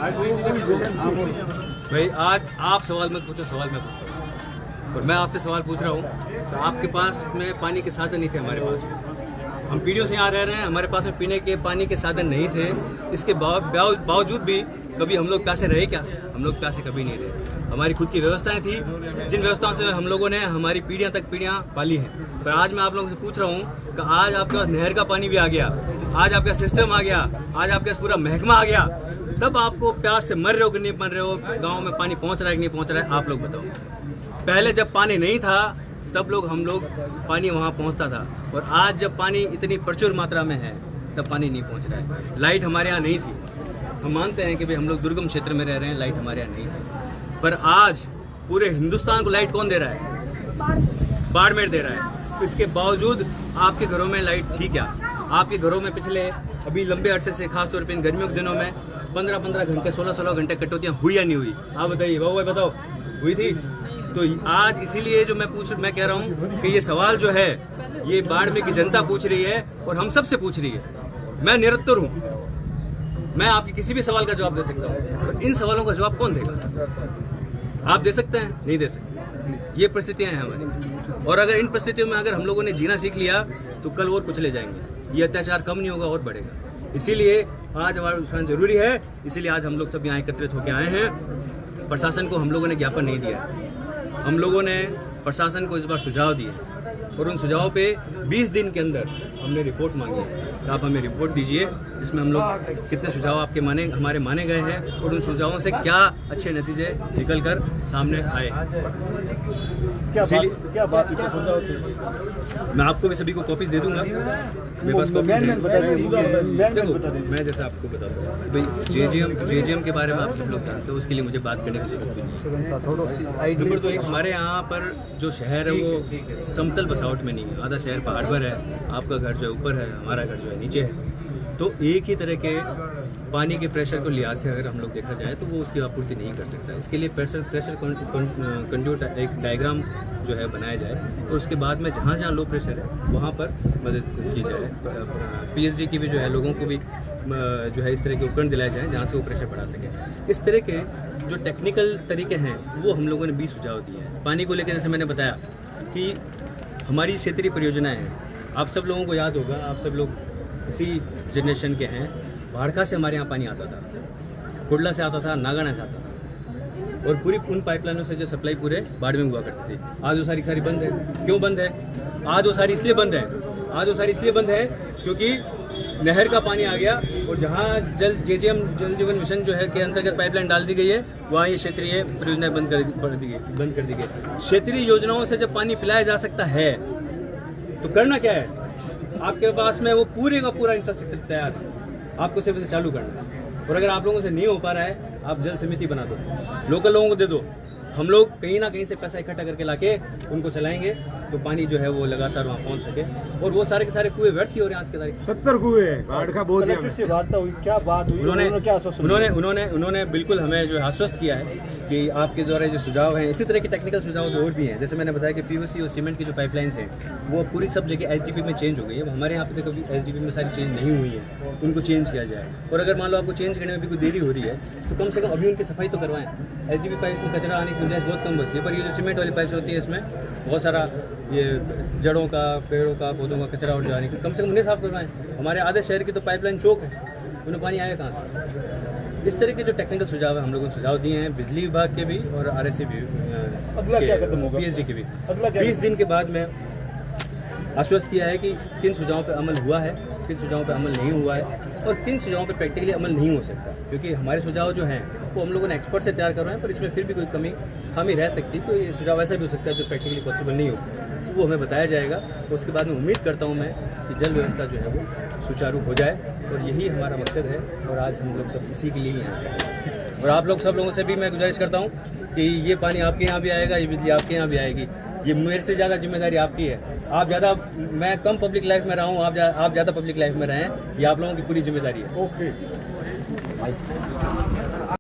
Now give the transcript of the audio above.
भाई आज आप सवाल मत पूछो, सवाल मैं पूछता हूँ। और मैं आपसे सवाल पूछ रहा हूँ तो आपके पास में पानी के साधन नहीं थे, हमारे पास में। हम पीढ़ियों से यहाँ रह रहे हैं, हमारे पास में पीने के पानी के साधन नहीं थे। इसके बावजूद भी कभी हम लोग प्यासे रहे क्या? हम लोग प्यासे कभी नहीं रहे। हमारी खुद की व्यवस्थाएं थी, जिन व्यवस्थाओं से हम लोगों ने हमारी पीढ़ियाँ तक पीढ़ियाँ पाली हैं। पर आज मैं आप लोगों से पूछ रहा हूँ कि आज आपके पास नहर का पानी भी आ गया, आज आपका सिस्टम आ गया, आज आपके पास पूरा महकमा आ गया, तब आपको प्यास से मर रहे हो कि नहीं मर रहे हो? गाँव में पानी पहुँच रहा है कि नहीं पहुँच रहा है? आप लोग बताओ। पहले जब पानी नहीं था तब हम लोग पानी वहाँ पहुँचता था, और आज जब पानी इतनी प्रचुर मात्रा में है तब पानी नहीं पहुँच रहा है। लाइट हमारे यहाँ नहीं थी, हम मानते हैं कि भाई हम लोग दुर्गम क्षेत्र में रह रहे हैं, लाइट हमारे यहाँ नहीं थी। पर आज पूरे हिंदुस्तान को लाइट कौन दे रहा है? बाड़मेर दे रहा है। तो इसके बावजूद आपके घरों में लाइट थी क्या? आपके घरों में पिछले अभी लंबे अरसे से, खासतौर पर इन गर्मियों के दिनों में 15-15 घंटे, 16-16 घंटे कटौतियाँ हुई या नहीं हुई? आप बताइए बाबू भाई, बताओ हुई थी? तो आज इसीलिए जो मैं कह रहा हूँ कि ये सवाल जो है ये बाड़मेर की जनता पूछ रही है और हम सबसे पूछ रही है। मैं निरंतर हूँ, मैं आपके किसी भी सवाल का जवाब दे सकता हूँ, पर इन सवालों का जवाब कौन देगा? आप दे सकते हैं? नहीं दे सकते। ये परिस्थितियाँ हैं हमारी, और अगर इन परिस्थितियों में अगर हम लोगों ने जीना सीख लिया तो कल और कुचले जाएंगे। ये अत्याचार कम नहीं होगा और बढ़ेगा। इसीलिए आज हमारा उत्थान जरूरी है। इसीलिए आज हम लोग सब यहाँ एकत्रित होकर आए हैं। प्रशासन को हम लोगों ने ज्ञापन नहीं दिया, हम लोगों ने प्रशासन को इस बार सुझाव दिए, और उन सुझावों पे 20 दिन के अंदर हमने रिपोर्ट मांगी है। तो आप हमें रिपोर्ट दीजिए जिसमें हम लोग कितने सुझाव आपके हमारे माने गए हैं, और उन सुझावों से क्या अच्छे नतीजे निकल कर सामने आए। क्या बात मैं आपको भी सभी को कॉपीज दे दूंगा, मेरे पास कॉपीज है। देखो मैं जैसे आपको बताता हूँ भाई, जेजेएम के बारे में आप सब लोग जानते हो, उसके लिए मुझे बात करने की जरूरत नहीं है। नंबर तो एक, हमारे यहाँ पर जो शहर है वो समतल बसावट में नहीं है। आधा शहर पहाड़ पर है, आपका घर जो है ऊपर है, हमारा घर जो है नीचे है। तो एक ही तरह के पानी के प्रेशर को लिहाज से अगर हम लोग देखा जाए तो वो उसकी आपूर्ति नहीं कर सकता। इसके लिए प्रेशर कंड्यूट एक डायग्राम जो है बनाया जाए, और उसके बाद में जहाँ जहाँ लो प्रेशर है वहाँ पर मदद की जाए। पीएचडी की भी जो है लोगों को भी जो है इस तरह के उपकरण दिलाए जाएँ जहाँ से वो प्रेशर बढ़ा सके। इस तरह के जो टेक्निकल तरीके हैं वो हम लोगों ने भी सुझाव दिए हैं। पानी को लेकर जैसे मैंने बताया कि हमारी क्षेत्रीय परियोजनाएँ हैं, आप सब लोगों को याद होगा, आप सब लोग इसी जनरेशन के हैं। भाड़खा से हमारे यहाँ पानी आता था, कुडला से आता था, नागाना से आता था, और पूरी उन पाइपलाइनों से जो सप्लाई पूरे बाड़मेर में हुआ करती थी। आज वो सारी बंद है। क्यों बंद है? आज वो सारी इसलिए बंद है क्योंकि नहर का पानी आ गया, और जहाँ जेजेएम जल जीवन मिशन जो है के अंतर्गत पाइपलाइन डाल दी गई है, वहाँ ये क्षेत्रीय परियोजनाएं बंद कर दी गई। क्षेत्रीय योजनाओं से जब पानी पिलाया जा सकता है तो करना क्या है? आपके पास में वो पूरे का पूरा इंफ्रास्ट्रक्चर तैयार है, आपको सिर्फ इसे चालू करना है। और अगर आप लोगों से नहीं हो पा रहा है, आप जल समिति बना दो, लोकल लोगों को दे दो। हम लोग कहीं ना कहीं से पैसा इकट्ठा करके लाके उनको चलाएंगे तो पानी जो है वो लगातार वहाँ पहुँच सके। और वो सारे के सारे कुएं व्यर्थ ही हो रहे हैं आज के तारीख। 70 कुएं बाढ़ बहुत वार्ता हुई, क्या बात हुई? उन्होंने बिल्कुल हमें जो आश्वस्त किया है कि आपके द्वारा जो सुझाव हैं, इसी तरह के टेक्निकल सुझाव जो और भी हैं। जैसे मैंने बताया कि पीवीसी और सीमेंट की जो पाइपलाइंस हैं वो पूरी सब जगह एसडीपी में चेंज हो गई है। हमारे यहाँ पे देखो एसडीपी में सारी चेंज नहीं हुई है, उनको चेंज किया जाए। और अगर मान लो आपको चेंज करने में भी कोई देरी हो रही है तो कम से कम अभी उनकी सफाई तो करवाएं। एसडीपी पाइप में कचरा आने की गुंजाइश बहुत कम बचती है, पर ये जो सीमेंट वाली पाइप्स होती है इसमें बहुत सारा ये जड़ों का, पेड़ों का, पौधों का कचरा और जाने की, कम से कम उन्हें साफ करवाएं। हमारे आधे शहर की तो पाइपलाइन चौक है, उन्हें पानी आया कहाँ से? इस तरह के जो टेक्निकल सुझाव है हम लोगों ने सुझाव दिए हैं, बिजली विभाग के भी और आरएससी भी, अगला क्या कदम होगा? पीएचडी के भी 20 दिन के बाद में आश्वस्त किया है कि किन सुझावों पर अमल हुआ है, किन सुझावों पर अमल नहीं हुआ है, और किन सुझावों पर प्रैक्टिकली अमल नहीं हो सकता। क्योंकि हमारे सुझाव जो हैं वो हम लोगों ने एक्सपर्ट से तैयार कर रहे हैं, पर इसमें फिर भी कोई खामी रह सकती है। कोई सुझाव ऐसा भी हो सकता है जो प्रैक्टिकली पॉसिबल नहीं हो, तो वो हमें बताया जाएगा। उसके बाद में उम्मीद करता हूँ मैं कि जल व्यवस्था जो है वो सुचारू हो जाए, और यही हमारा मकसद है। और आज हम लोग सब इसी के लिए यहाँ हैं। और आप लोग सब लोगों से भी मैं गुजारिश करता हूँ कि ये पानी आपके यहाँ भी आएगा, ये बिजली आपके यहाँ भी आएगी। ये मेरे से ज़्यादा जिम्मेदारी आपकी है। आप ज़्यादा, मैं कम पब्लिक लाइफ में रहा हूँ, आप ज़्यादा पब्लिक लाइफ में रहें, ये आप लोगों की पूरी जिम्मेदारी है। ओके।